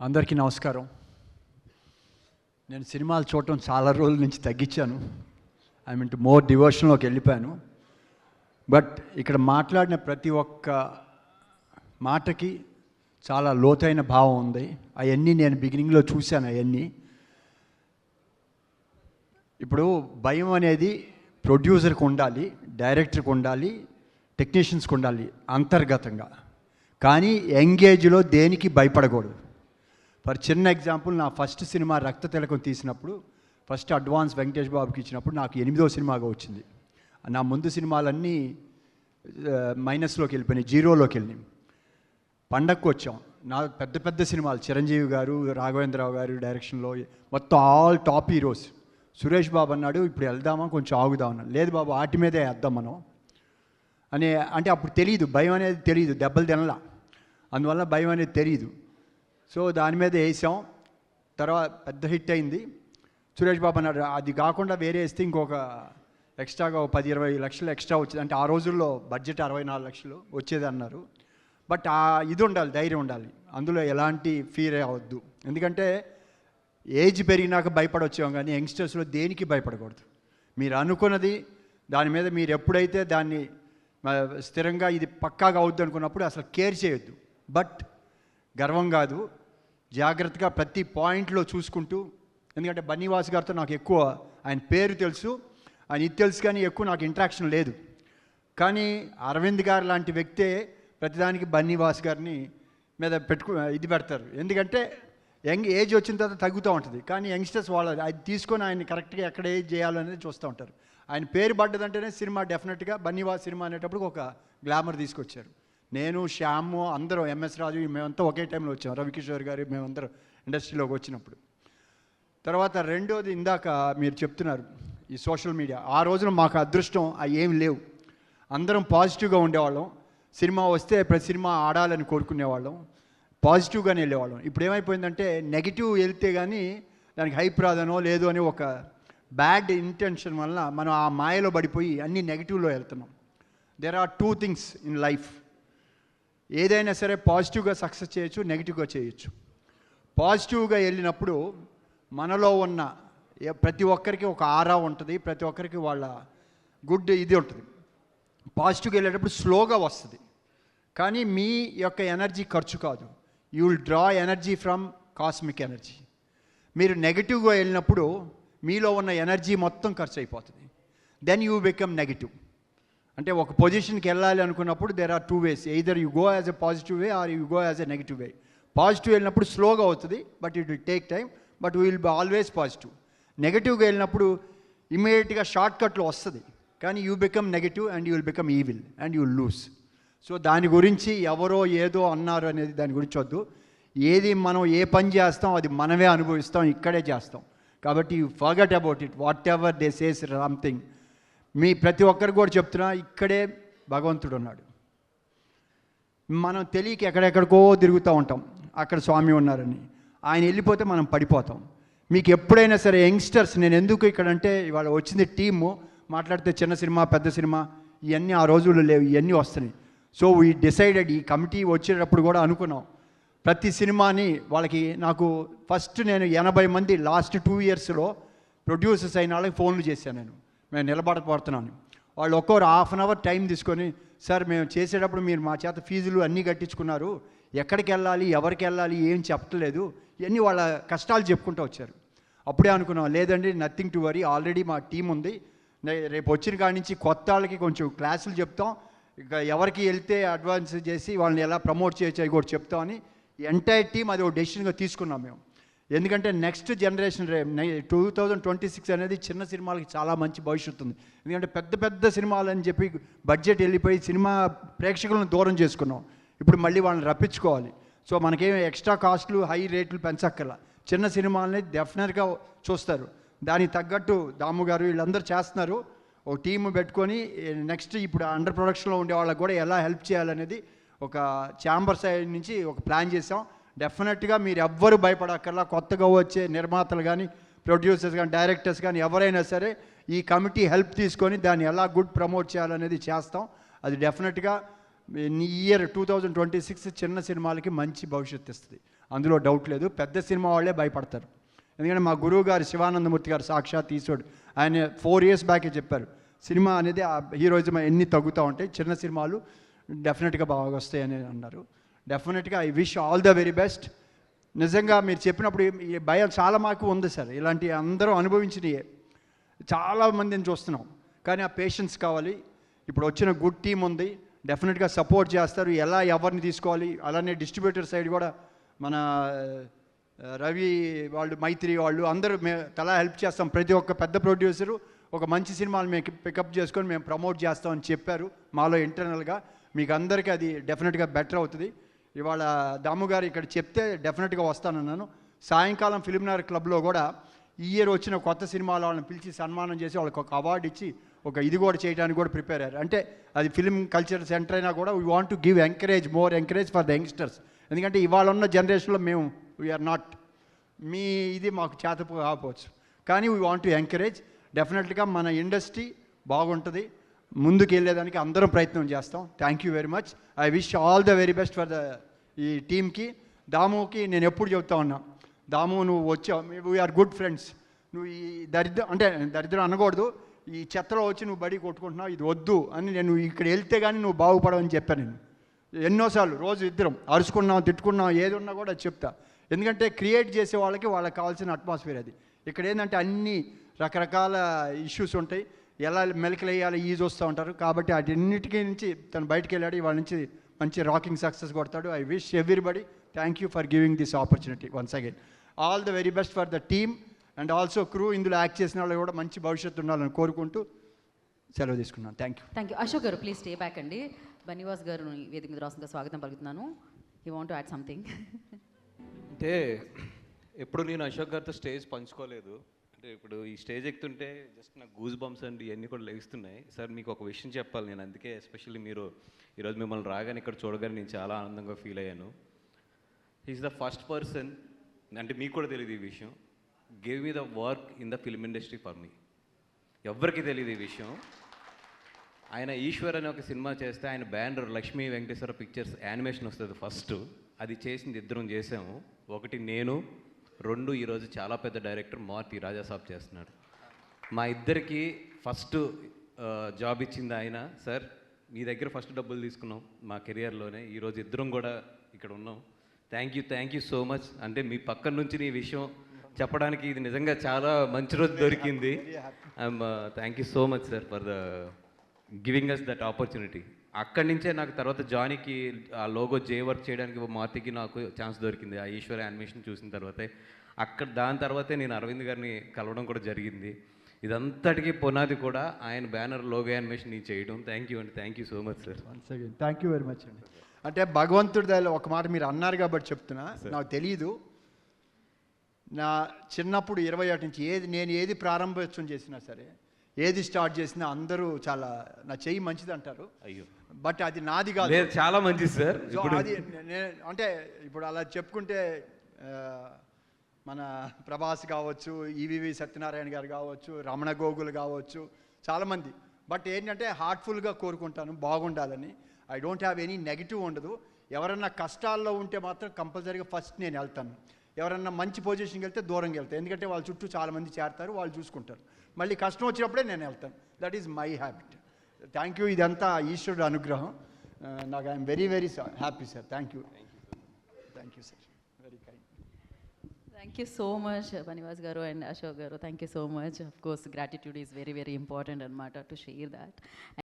అందరికీ నమస్కారం. నేను సినిమాలు చూడటం చాలా రోజుల నుంచి తగ్గించాను. ఐ మీన్ మోర్ డివోషన్లోకి వెళ్ళిపోయాను. బట్ ఇక్కడ మాట్లాడిన ప్రతి ఒక్క మాటకి చాలా లోతైన భావం ఉంది. అవన్నీ నేను బిగినింగ్లో చూశాను. అవన్నీ ఇప్పుడు భయం అనేది ప్రొడ్యూసర్కి ఉండాలి, డైరెక్టర్కి ఉండాలి, టెక్నీషియన్స్కి ఉండాలి అంతర్గతంగా. కానీ ఎంగేజ్లో దేనికి భయపడకూడదు. ఫర్ చిన్న ఎగ్జాంపుల్, నా ఫస్ట్ సినిమా రక్త తిలకం తీసినప్పుడు ఫస్ట్ అడ్వాన్స్ వెంకటేష్ బాబుకి ఇచ్చినప్పుడు నాకు 8వ సినిమాగా వచ్చింది. నా ముందు సినిమాలన్నీ మైనస్లోకి వెళ్ళిపోయినాయి, జీరోలోకి వెళ్ళినాయి. పండగకు వచ్చాం. నా పెద్ద పెద్ద సినిమాలు చిరంజీవి గారు, రాఘవేంద్రరావు గారు డైరెక్షన్లో మొత్తం all top heroes. Suresh Babu అన్నాడు, ఇప్పుడు వెళ్దామా, కొంచెం ఆగుదామన్నా. లేదు బాబు, వాటి మీదే వేద్దాం మనం అని. అంటే అప్పుడు తెలియదు, భయం అనేది తెలియదు, దెబ్బలు తినలా, అందువల్ల భయం అనేది తెలియదు. సో దాని మీద వేసాం. తర్వాత పెద్ద హిట్ అయింది. సురేష్ బాబు అన్నాడు, అది కాకుండా వేరే వేస్తే ఇంకొక ఎక్స్ట్రాగా 10-20 లక్షలు ఎక్స్ట్రా వచ్చేది. అంటే ఆ రోజుల్లో బడ్జెట్ 64 లక్షలు వచ్చేది అన్నారు. బట్ ఇది ఉండాలి, ధైర్యం ఉండాలి, అందులో ఎలాంటి ఫీర్ అవ్వద్దు. ఎందుకంటే ఏజ్ పెరిగినాక భయపడొచ్చాం, కానీ యంగ్స్టర్స్లో దేనికి భయపడకూడదు. మీరు అనుకున్నది దాని మీద మీరు ఎప్పుడైతే దాన్ని స్థిరంగా ఇది పక్కాగా అవుద్ది అనుకున్నప్పుడు అసలు కేర్ చేయొద్దు. బట్ గర్వం కాదు, జాగ్రత్తగా ప్రతి పాయింట్లో చూసుకుంటూ. ఎందుకంటే బన్నీవాస్ గారితో నాకు ఎక్కువ ఆయన పేరు తెలుసు, ఆయన ఇది తెలుసు, కానీ ఎక్కువ నాకు ఇంట్రాక్షన్ లేదు. కానీ అరవింద్ గారు లాంటి వ్యక్తే ప్రతిదానికి బన్నీవాస్ గారిని మీద ఇది పెడతారు. ఎందుకంటే ఏజ్ వచ్చిన తర్వాత తగ్గుతూ ఉంటుంది, కానీ యంగ్స్టర్స్ వాళ్ళు అది తీసుకొని ఆయన కరెక్ట్గా ఎక్కడ ఏజ్ చేయాలనేది చూస్తూ ఉంటారు. ఆయన పేరు పడ్డదంటేనే సినిమా డెఫినెట్గా బన్నీవాస్ సినిమా అనేటప్పుడు ఒక గ్లామర్ తీసుకొచ్చారు. నేను, శ్యాము, అందరం, ఎంఎస్ రాజు, మేమంతా ఒకే టైంలో వచ్చాం. రవికిషోర్ గారు, మేమందరం ఇండస్ట్రీలోకి వచ్చినప్పుడు. తర్వాత రెండోది, ఇందాక మీరు చెప్తున్నారు ఈ సోషల్ మీడియా. ఆ రోజున మాకు అదృష్టం అవి ఏమి లేవు. అందరం పాజిటివ్గా ఉండేవాళ్ళం. సినిమా వస్తే ప్రతి సినిమా ఆడాలని కోరుకునేవాళ్ళం, పాజిటివ్గానే వెళ్ళేవాళ్ళం. ఇప్పుడు ఏమైపోయిందంటే నెగిటివ్ వెళ్తే కానీ దానికి హైప్ రాదనో లేదు అని ఒక బ్యాడ్ ఇంటెన్షన్ వల్ల మనం ఆ మాయలో పడిపోయి అన్ని నెగిటివ్లో వెళ్తున్నాం. There are 2 things in life. ఏదైనా సరే పాజిటివ్గా సక్సెస్ చేయొచ్చు, నెగిటివ్గా చేయొచ్చు. పాజిటివ్గా వెళ్ళినప్పుడు మనలో ఉన్న ప్రతి ఒక్కరికి ఒక ఆరా ఉంటుంది, ప్రతి ఒక్కరికి వాళ్ళ గుడ్ ఇది ఉంటుంది. పాజిటివ్గా వెళ్ళేటప్పుడు స్లోగా వస్తుంది, కానీ మీ యొక్క ఎనర్జీ ఖర్చు కాదు. You will draw energy from cosmic energy. మీరు నెగిటివ్గా వెళ్ళినప్పుడు మీలో ఉన్న ఎనర్జీ మొత్తం ఖర్చు అయిపోతుంది. Then you become negative. అంటే ఒక పొజిషన్కి వెళ్ళాలి అనుకున్నప్పుడు there are 2 ways. Either you go as a positive way or you go as a negative way. Positive వెళ్ళినప్పుడు స్లోగా అవుతుంది, but it will take time, but will be always positive. నెగిటివ్గా వెళ్ళినప్పుడు ఇమీడియట్గా షార్ట్ కట్లో వస్తుంది, కానీ you become negative and you will become evil and you will lose. So దాని గురించి ఎవరో ఏదో అన్నారు అనేది దాని గురించి వద్దు. ఏది మనం ఏ పని చేస్తాం అది మనమే అనుభవిస్తాం, ఇక్కడే చేస్తాం. కాబట్టి you forget about it. Whatever they says something. మీ ప్రతి ఒక్కరికి కూడా చెప్తున్నా, ఇక్కడే భగవంతుడు ఉన్నాడు. మనం తెలియక ఎక్కడెక్కడికో తిరుగుతూ ఉంటాం, అక్కడ స్వామి ఉన్నారని. ఆయన వెళ్ళిపోతే మనం పడిపోతాం. మీకు ఎప్పుడైనా సరే యంగ్స్టర్స్, నేను ఎందుకు ఇక్కడ అంటే ఇవాళ వచ్చింది టీము మాట్లాడితే చిన్న సినిమా, పెద్ద సినిమా ఇవన్నీ ఆ రోజుల్లో లేవు, ఇవన్నీ వస్తున్నాయి. సో వీ డిసైడెడ్, ఈ కమిటీ వచ్చేటప్పుడు కూడా అనుకున్నాం ప్రతి సినిమాని వాళ్ళకి. నాకు ఫస్ట్ నేను 80 మంది లాస్ట్ 2 yearsలో ప్రొడ్యూసర్స్ అయిన వాళ్ళకి ఫోన్లు చేశాను. మేము నిలబడపోతున్నాను. వాళ్ళు ఒక్కొరు 1/2 hour టైం తీసుకొని, సార్ మేము చేసేటప్పుడు మీరు మా చేత ఫీజులు అన్నీ కట్టించుకున్నారు, ఎక్కడికి వెళ్ళాలి, ఎవరికి వెళ్ళాలి, ఏం చెప్పట్లేదు, ఇవన్నీ వాళ్ళ కష్టాలు చెప్పుకుంటూ వచ్చారు. అప్పుడే అనుకున్నాం, లేదండి నథింగ్ టు వరీ, ఆల్రెడీ మా టీం ఉంది. రేపు వచ్చిన కాడి నుంచి కొత్త వాళ్ళకి కొంచెం క్లాసులు చెప్తాం, ఇక ఎవరికి వెళ్తే అడ్వాన్స్ చేసి వాళ్ళని ఎలా ప్రమోట్ చేయొచ్చు అవి కూడా చెప్తామని ఎంటైర్ టీం అది ఒక డెసిషన్గా తీసుకున్నాం మేము. ఎందుకంటే నెక్స్ట్ జనరేషన్ 2026 అనేది చిన్న సినిమాలకి చాలా మంచి భవిష్యత్తు ఉంది. ఎందుకంటే పెద్ద పెద్ద సినిమాలు అని చెప్పి బడ్జెట్ వెళ్ళిపోయి సినిమా ప్రేక్షకులను దూరం చేసుకున్నాం. ఇప్పుడు మళ్ళీ వాళ్ళని రప్పించుకోవాలి. సో మనకేమి ఎక్స్ట్రా కాస్ట్లు, హై రేట్లు పెంచక్కర్లా. చిన్న సినిమాలని డెఫినెట్గా చూస్తారు. దానికి తగ్గట్టు దాము గారు వీళ్ళందరూ చేస్తున్నారు. ఒక టీము పెట్టుకొని నెక్స్ట్ ఇప్పుడు అండర్ ప్రొడక్షన్లో ఉండే వాళ్ళకి కూడా ఎలా హెల్ప్ చేయాలనేది ఒక ఛాంబర్ సైడ్ నుంచి ఒక ప్లాన్ చేసాం. డెఫినెట్గా మీరు ఎవ్వరు భయపడక్కర్లా. కొత్తగా వచ్చే నిర్మాతలు కానీ, ప్రొడ్యూసర్స్ కానీ, డైరెక్టర్స్ కానీ ఎవరైనా సరే ఈ కమిటీ హెల్ప్ తీసుకొని దాన్ని ఎలా గుడ్ ప్రమోట్ చేయాలనేది చేస్తాం. అది డెఫినెట్గా ఈ ఇయర్ 2026 చిన్న సినిమాలకి మంచి భవిష్యత్తు ఇస్తుంది. అందులో డౌట్ లేదు. పెద్ద సినిమా వాళ్ళే భయపడతారు. ఎందుకంటే మా గురువు గారు శివానందమూర్తి గారు సాక్షాత్ ఈశ్వరుడు, ఆయన 4 years బ్యాకే చెప్పారు, సినిమా అనేది ఆ హీరోయిజం ఎన్ని తగ్గుతూ ఉంటాయి, చిన్న సినిమాలు డెఫినెట్గా బాగా వస్తాయి అని అన్నారు. డెఫినెట్గా I wish all the very best. నిజంగా మీరు చెప్పినప్పుడు ఈ భయం చాలా మాకు ఉంది సార్. ఇలాంటి అందరూ అనుభవించినయే చాలామందిని చూస్తున్నాం. కానీ ఆ పేషెన్స్ కావాలి. ఇప్పుడు వచ్చిన గుడ్ టీం ఉంది, డెఫినెట్గా సపోర్ట్ చేస్తారు. ఎలా ఎవరిని తీసుకోవాలి, అలానే డిస్ట్రిబ్యూటర్ సైడ్ కూడా మన రవి వాళ్ళు, మైత్రి వాళ్ళు అందరూ తలా హెల్ప్ చేస్తాం. ప్రతి ఒక్క పెద్ద ప్రొడ్యూసరు ఒక మంచి సినిమాలు మేము పికప్ చేసుకొని మేము ప్రమోట్ చేస్తామని చెప్పారు మాలో ఇంటర్నల్గా. మీకు అందరికీ అది డెఫినెట్గా బెటర్ అవుతుంది. ఇవాళ దాము గారు ఇక్కడ చెప్తే డెఫినెట్గా వస్తానన్నాను. సాయంకాలం ఫిల్మ్నగర్ క్లబ్లో కూడా ఈ ఇయర్ వచ్చిన కొత్త సినిమాల వాళ్ళని పిలిచి సన్మానం చేసి వాళ్ళకి ఒక అవార్డు ఇచ్చి ఒక ఇది కూడా చేయడానికి కూడా ప్రిపేర్ అయ్యారు. అంటే అది ఫిల్మ్ కల్చర్ సెంటర్ అయినా కూడా we want to give more encourage for the youngsters. ఎందుకంటే ఇవాళ ఉన్న జనరేషన్లో మేము వీఆర్ నాట్, మీ ఇది మాకు చేతపు కాకపోవచ్చు, కానీ వీ వాంట్ టు ఎంకరేజ్. డెఫినెట్గా మన ఇండస్ట్రీ బాగుంటుంది, ముందుకు వెళ్ళేదానికి అందరం ప్రయత్నం చేస్తాం. Thank you very much. I wish all the very best for the ఈ టీమ్కి. దాముకి నేను ఎప్పుడు చెప్తా ఉన్నా, దాము నువ్వు వచ్చావు, వీఆర్ గుడ్ ఫ్రెండ్స్, నువ్వు ఈ దరిద్రం అనకూడదు, ఈ చెత్తలో వచ్చి నువ్వు బడి కొట్టుకుంటున్నావు, ఇది వద్దు అని నేను ఇక్కడ వెళ్తే కానీ నువ్వు బాగుపడవని చెప్పాను. నేను ఎన్నోసార్లు రోజు ఇద్దరం అరుచుకున్నాం, తిట్టుకున్నాం, ఏది ఉన్నా కూడా చెప్తా. ఎందుకంటే క్రియేట్ చేసే వాళ్ళకి కావాల్సిన అట్మాస్ఫియర్ అది. ఇక్కడ ఏంటంటే అన్ని రకరకాల ఇష్యూస్ ఉంటాయి, ఎలా మెలకలు వేయాలి ఈజీ వస్తూ ఉంటారు. కాబట్టి వాటిన్నిటికీ నుంచి తను బయటకు వెళ్ళాడు, వాళ్ళ నుంచి మంచి రాకింగ్ సక్సెస్ కొడతాడు. I wish everybody thank you for giving this opportunity once again. All the very best for the team and also crew. ఇందులో యాక్ట్ చేసిన వాళ్ళు కూడా మంచి భవిష్యత్తు ఉండాలని కోరుకుంటూ సెలవు తీసుకున్నాను. Thank you. Ashok garu please stay back అండి. బనివాస్ గారు వేదిక మీద రాసిన స్వాగతం పలుకుతున్నాను. You want to add something? అంటే ఎప్పుడు నేను అశోక్ గారితో స్టేజ్ పంచుకోలేదు. అంటే ఇప్పుడు ఈ స్టేజ్ ఎక్కుతుంటే జస్ట్ నాకు గూస్ బంప్స్ అండి ఇవన్నీ కూడా లేస్తున్నాయి. సార్ మీకు ఒక విషయం చెప్పాలి, నేను అందుకే ఎస్పెషల్లీ మీరు ఈరోజు మిమ్మల్ని రాగానే ఇక్కడ చూడగానే నేను చాలా ఆనందంగా ఫీల్ అయ్యాను. ఈజ్ ద ఫస్ట్ పర్సన్, అంటే మీకు కూడా తెలియదు ఈ విషయం, give me the work in the film industry for me. ఎవ్వరికి తెలియదు ఈ విషయం. ఆయన ఈశ్వర్ అనే ఒక సినిమా చేస్తే ఆయన banner Lakshmi Venkateswara pictures animation వస్తుంది ఫస్ట్, అది చేసింది ఇద్దరం చేసాము. ఒకటి నేను, 2 ఈరోజు చాలా పెద్ద డైరెక్టర్ మార్తి రాజాసాబ్ చేస్తున్నాడు. మా ఇద్దరికి ఫస్ట్ జాబ్ ఇచ్చింది ఆయన. సార్ మీ దగ్గర ఫస్ట్ డబ్బులు తీసుకున్నాం మా కెరియర్లోనే, ఈరోజు ఇద్దరం కూడా ఇక్కడ ఉన్నాం. Thank you so much. అంటే మీ పక్కన నుంచి నీ విషయం చెప్పడానికి ఇది నిజంగా చాలా మంచి రోజు దొరికింది. Thank you so much sir for the giving us that opportunity. అక్కడి నుంచే నాకు తర్వాత జానీకి ఆ లోగో జే వర్క్ చేయడానికి మార్తికి నాకు ఛాన్స్ దొరికింది ఆ ఈశ్వర యానిమేషన్ చూసిన తర్వాతే. దాని తర్వాతే నేను అరవింద్ గారిని కలవడం కూడా జరిగింది. ఇదంతటికీ పునాది కూడా ఆయన బ్యానర్ లోగో యానిమేషన్ నేను చేయడం. థ్యాంక్ యూ అండి, thank you so much sir. Once again thank you very much అండి. అంటే భగవంతుడి దయలో ఒక మాట మీరు అన్నారు కాబట్టి చెప్తున్నా, నాకు తెలియదు. నా చిన్నప్పుడు 21 నుంచి నేను ఏది ప్రారంభోత్సవం చేసినా సరే, ఏది స్టార్ట్ చేసినా అందరూ చాలా నా చెయ్యి మంచిది అంటారు. అయ్యో బట్ అది నాది కాదు, చాలా మంచిది సార్. అది అంటే ఇప్పుడు అలా చెప్పుకుంటే మన ప్రభాస్ కావచ్చు, ఈవివి సత్యనారాయణ గారు కావచ్చు, రమణ గోగులు కావచ్చు, చాలామంది. బట్ ఏంటంటే హార్ట్ఫుల్గా కోరుకుంటాను బాగుండాలని. I don't have any negative ఉండదు. ఎవరన్నా కష్టాల్లో ఉంటే మాత్రం కంపల్సరీగా ఫస్ట్ నేను వెళ్తాను. ఎవరన్నా మంచి పొజిషన్కి వెళ్తే దూరంగా వెళ్తాను, ఎందుకంటే వాళ్ళ చుట్టూ చాలామంది చేరతారు, వాళ్ళు చూసుకుంటారు. మళ్ళీ కష్టం వచ్చినప్పుడే నేను వెళ్తాను. That is my habit. Thank you. ఇదంతా ఈశ్వరుడు అనుగ్రహం. నాకు I'm very very happy sir. Thank you sir, very kind. Thank you so much, Banivas Garu and Ashok Garu. Thank you so much. Of course, gratitude is very, very important and matter to share that.